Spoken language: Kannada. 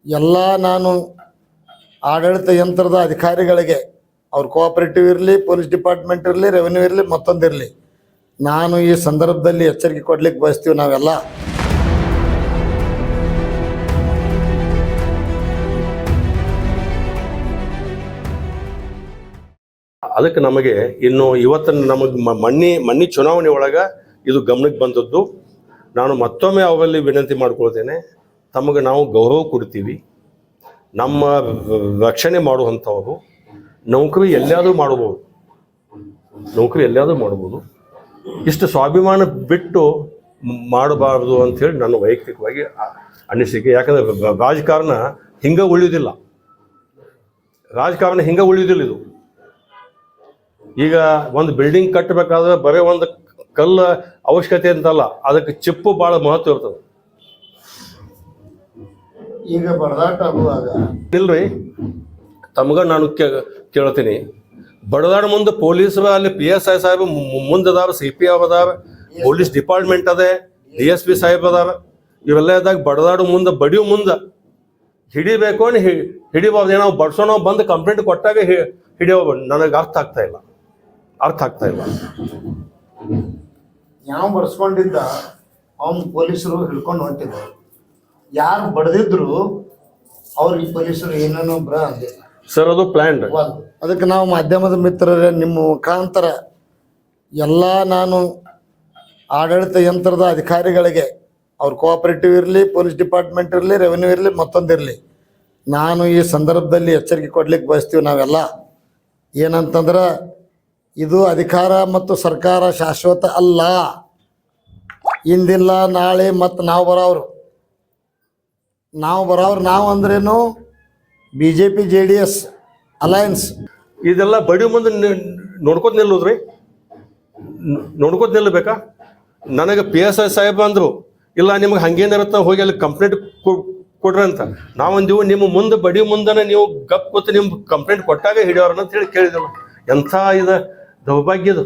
ಎಲ್ಲ ನಾನು ಆಡಳಿತ ಯಂತ್ರದ ಅಧಿಕಾರಿಗಳಿಗೆ ಅವ್ರ ಕೋಆಪರೇಟಿವ್ ಇರಲಿ, ಪೊಲೀಸ್ ಡಿಪಾರ್ಟ್ಮೆಂಟ್ ಇರಲಿ, ರೆವೆನ್ಯೂ ಇರಲಿ, ಮತ್ತೊಂದಿರಲಿ, ನಾನು ಈ ಸಂದರ್ಭದಲ್ಲಿ ಎಚ್ಚರಿಕೆ ಕೊಡ್ಲಿಕ್ಕೆ ಬಯಸ್ತೀವಿ ನಾವೆಲ್ಲ. ಅದಕ್ಕೆ ನಮಗೆ ಇನ್ನು ಇವತ್ತು ನಮಗೆ ಮಣ್ಣಿ ಚುನಾವಣೆ ಒಳಗೆ ಇದು ಗಮನಕ್ಕೆ ಬಂದದ್ದು. ನಾನು ಮತ್ತೊಮ್ಮೆ ಅವರಲ್ಲಿ ವಿನಂತಿ ಮಾಡ್ಕೊಳ್ತೇನೆ, ತಮಗೆ ನಾವು ಗೌರವ ಕೊಡ್ತೀವಿ, ನಮ್ಮ ರಕ್ಷಣೆ ಮಾಡುವಂಥವರು. ನೌಕರಿ ಎಲ್ಲಿಯಾದರೂ ಮಾಡ್ಬೋದು, ಇಷ್ಟು ಸ್ವಾಭಿಮಾನ ಬಿಟ್ಟು ಮಾಡಬಾರ್ದು ಅಂಥೇಳಿ ನನ್ನ ವೈಯಕ್ತಿಕವಾಗಿ ಅನಿಸಿಕೆ. ಯಾಕಂದರೆ ರಾಜಕಾರಣ ಹಿಂಗೆ ಉಳಿಯೋದಿಲ್ಲ, ಇದು. ಈಗ ಒಂದು ಬಿಲ್ಡಿಂಗ್ ಕಟ್ಟಬೇಕಾದ್ರೆ ಬರೀ ಒಂದು ಕಲ್ಲು ಅವಶ್ಯಕತೆ ಅಂತಲ್ಲ, ಅದಕ್ಕೆ ಚಿಪ್ಪು ಭಾಳ ಮಹತ್ವ ಇರ್ತದೆ. ಈಗ ಬಡದಾಟ ಆಗುವಾಗ ಇಲ್ರಿ, ತಮ್ಗ ನಾನು ಕೇಳ್ತೀನಿ, ಬಡದಾಡ ಮುಂದೆ ಪೊಲೀಸರು ಅಲ್ಲಿ PSI ಸಾಹೇಬ್ ಮುಂದದಾರ, CP ಅದಾರ, ಪೊಲೀಸ್ ಡಿಪಾರ್ಟ್ಮೆಂಟ್ ಅದೇ, DSP ಸಾಹೇಬ್ ಅದಾರ. ಇವೆಲ್ಲ ಇದ್ದಾಗ ಬಡದಾಡು ಮುಂದೆ, ಬಡಿಯೋ ಮುಂದೆ ಹಿಡಿಬೇಕು ಹಿಡಿಬಾರ್ದು. ನಾವು ಬಡ್ಸೋಣ ಬಂದು ಕಂಪ್ಲೇಂಟ್ ಕೊಟ್ಟಾಗ ಹಿಡಿಯೋ ನನಗೆ ಅರ್ಥ ಆಗ್ತಾ ಇಲ್ಲ. ಯಾವ ಬಡ್ಸ್ಕೊಂಡಿದ್ದ ಅವ್ನು ಪೊಲೀಸರು ಹಿಡ್ಕೊಂಡು ಹೊಂಟಿದ್ರು, ಯಾರು ಬಡ್ದಿದ್ರು ಅವ್ರಿಗೆ ಪೊಲೀಸರು ಏನೇನೋ ಅಂದಿಲ್ಲ ಸರ್. ಅದು ಪ್ಲ್ಯಾನ್. ಅದಕ್ಕೆ ನಾವು ಮಾಧ್ಯಮದ ಮಿತ್ರರೇ, ನಿಮ್ಮ ಮುಖಾಂತರ ಎಲ್ಲ ನಾನು ಆಡಳಿತ ಯಂತ್ರದ ಅಧಿಕಾರಿಗಳಿಗೆ ಅವ್ರ ಕೋಆಪರೇಟಿವ್ ಇರಲಿ, ಪೊಲೀಸ್ ಡಿಪಾರ್ಟ್ಮೆಂಟ್ ಇರಲಿ, ರೆವೆನ್ಯೂ ಇರಲಿ, ಮತ್ತೊಂದಿರಲಿ, ನಾನು ಈ ಸಂದರ್ಭದಲ್ಲಿ ಎಚ್ಚರಿಕೆ ಕೊಡ್ಲಿಕ್ಕೆ ಬಯಸ್ತೀವಿ ನಾವೆಲ್ಲ. ಏನಂತಂದ್ರೆ, ಇದು ಅಧಿಕಾರ ಮತ್ತು ಸರ್ಕಾರ ಶಾಶ್ವತ ಅಲ್ಲ. ಇಂದಿಲ್ಲ ನಾಳೆ ಮತ್ತು ನಾವು ಬರೋರು ನಾವು ಅಂದ್ರೇನು, BJP JDS ಅಲಯನ್ಸ್. ಇದೆಲ್ಲ ಬಡಿ ಮುಂದೆ ನೋಡ್ಕೋತ ನಿಲ್ಲಬೇಕಾ? ನನಗೆ PSI ಸಾಹೇಬ್ ಅಂದರು, ಇಲ್ಲ ನಿಮ್ಗೆ ಹಂಗೇನಿರುತ್ತೆ, ಹೋಗಿ ಅಲ್ಲಿ ಕಂಪ್ಲೇಂಟ್ ಕೊಡ್ರಿ ಅಂತ. ನಾವೊಂದಿವು ನಿಮ್ಮ ಮುಂದೆ ಬಡಿ ಮುಂದನೆ ನೀವು ಗಪ್ ಕೂತು ನಿಮ್ಮ ಕಂಪ್ಲೇಂಟ್ ಕೊಟ್ಟಾಗ ಹಿಡಿಯೋರನ್ನ ಅಂತ ಹೇಳಿ ಕೇಳಿದೆವು. ಎಂಥ ಇದು ದೌರ್ಭಾಗ್ಯದು.